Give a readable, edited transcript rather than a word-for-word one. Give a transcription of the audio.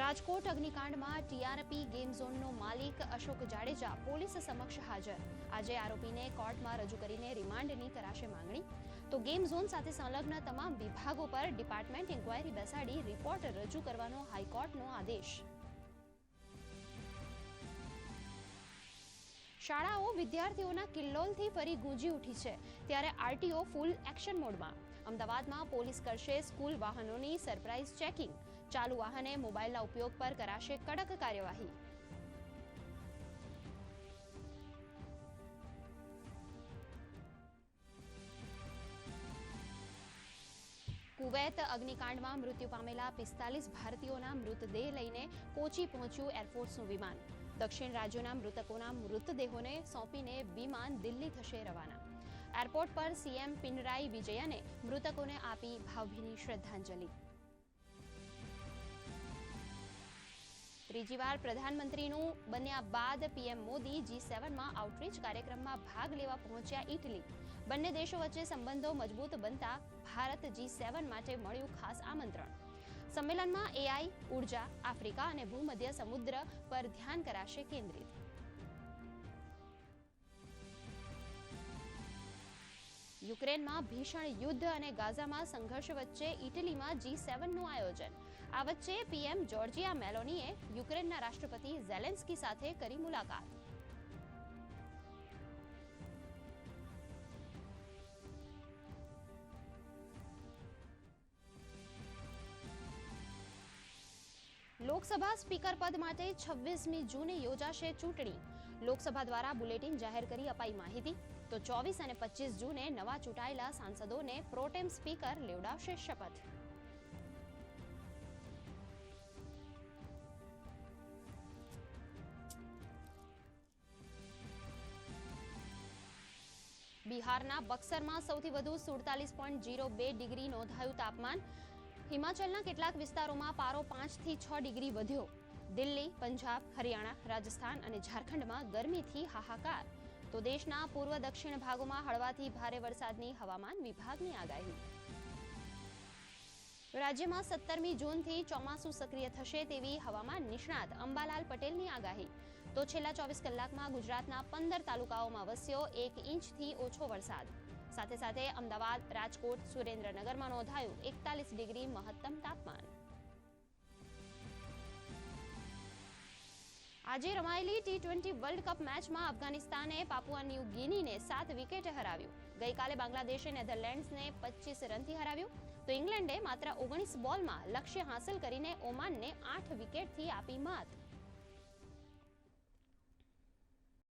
Rajkot અગ્નિકાંડમાં TRP game ઝોનનો માલિક Ashok Jadeja police સમક્ષ હાજર. આજે આરોપીને કોર્ટમાં રજૂ કરીને રિમાન્ડની કરાશે માંગણી. તો ગેમ ઝોન સાથે સંલગ્ન તમામ વિભાગો પર ડિપાર્ટમેન્ટ ઇન્ક્વાયરી બેસાડી રિપોર્ટ રજૂ કરવાનો હાઈકોર્ટનો આદેશ. શાળાઓ વિદ્યાર્થીઓના કિલ્લોલથી ફરી ગુંજી ઉઠી છે, ત્યારે આરટીઓ ફૂલ એક્શન મોડમાં. અમદાવાદમાં પોલીસ કરશે સ્કૂલ વાહનોની સરપ્રાઇઝ ચેકિંગ. ચાલુ વાહને મોબાઈલના ઉપયોગ પર કરાશે કડક કાર્યવાહી. કુવૈત અગ્નિકાંડમાં મૃત્યુ પામેલા 45 ભારતીયોના મૃતદેહ લઈને કોચી પહોંચ્યું એરફોર્સનું વિમાન. દક્ષિણ રાજ્યોના મૃતકોના મૃતદેહોને સોંપીને વિમાન દિલ્હી થશે રવાના. એરપોર્ટ પર સીએમ પિનરાઈ વિજયને મૃતકોને આપી ભાવભીની શ્રદ્ધાંજલિ. ત્રીજી વાર પ્રધાનમંત્રીનું બન્યા બાદ પીએમ મોદી G7માં આઉટરીચ કાર્યક્રમમાં ભાગ લેવા પહોંચ્યા ઇટલી. બંને દેશો વચ્ચે સંબંધો મજબૂત બનતા ભારત G7 માટે મળ્યું ખાસ આમંત્રણ. સંમેલનમાં એઆઈ, ઉર્જા, આફ્રિકા અને ભૂમધ્ય સમુદ્ર પર ધ્યાન કરાશે કેન્દ્રિત. યુક્રેનમાં ભીષણ યુદ્ધ અને ગાઝામાં સંઘર્ષ વચ્ચે ઇટલીમાં G7નું આયોજન. આ વચ્ચે પીએમ જોર્જિયા મેલોનીએ યુક્રેનના રાષ્ટ્રપતિ ઝેલેન્સ્કી સાથે કરી મુલાકાત. લોકસભા સ્પીકર પદ માટે 26મી જૂને યોજાશે ચૂંટણી. લોકસભા દ્વારા બુલેટિન જાહેર કરી અપાઈ માહિતી. તો 24 અને 25 જૂને નવા ચૂંટાયેલા સાંસદોને પ્રોટેમ સ્પીકર લેવડાવશે શપથ. બિહારના બક્સરમાં સૌથી વધુ 47.02 ડિગ્રી નોંધાયું તાપમાન. હિમાચલના કેટલાક વિસ્તારોમાં પારો 5 થી 6 ડિગ્રી વધ્યો. દિલ્હી, પંજાબ, હરિયાણા, રાજસ્થાન અને ઝારખંડમાં ગરમીથી હાહાકાર. તો દેશના પૂર્વ દક્ષિણ ભાગોમાં હળવાથી ભારે વરસાદની હવામાન વિભાગની આગાહી. રાજ્યમાં 17મી જૂનથી ચોમાસું સક્રિય થશે તેવી હવામાન નિષ્ણાત અંબાલાલ પટેલની આગાહી. તો છેલ્લા 24 કલાકમાં ગુજરાતના 15 તાલુકાઓમાં વસ્યો 1 ઇંચથી ઓછો વરસાદ. સાથે સાથે અમદાવાદ, રાજકોટ, સુરેન્દ્રનગરમાં નોંધાયું 41 ડિગ્રી મહત્તમ તાપમાન. આજે રમાયેલી T20 વર્લ્ડ કપ મેચમાં અફઘાનિસ્તાને પાપુઆ ન્યૂ ગિનીને 7 વિકેટે હરાવ્યું. ગઈકાલે બાંગ્લાદેશે નેધરલેન્ડ્સને 25 રનથી હરાવ્યું. તો ઇંગ્લેન્ડે માત્ર 19 બોલમાં લક્ષ્ય હાંસલ કરીને ઓમાનને 8 વિકેટથી આપી માત.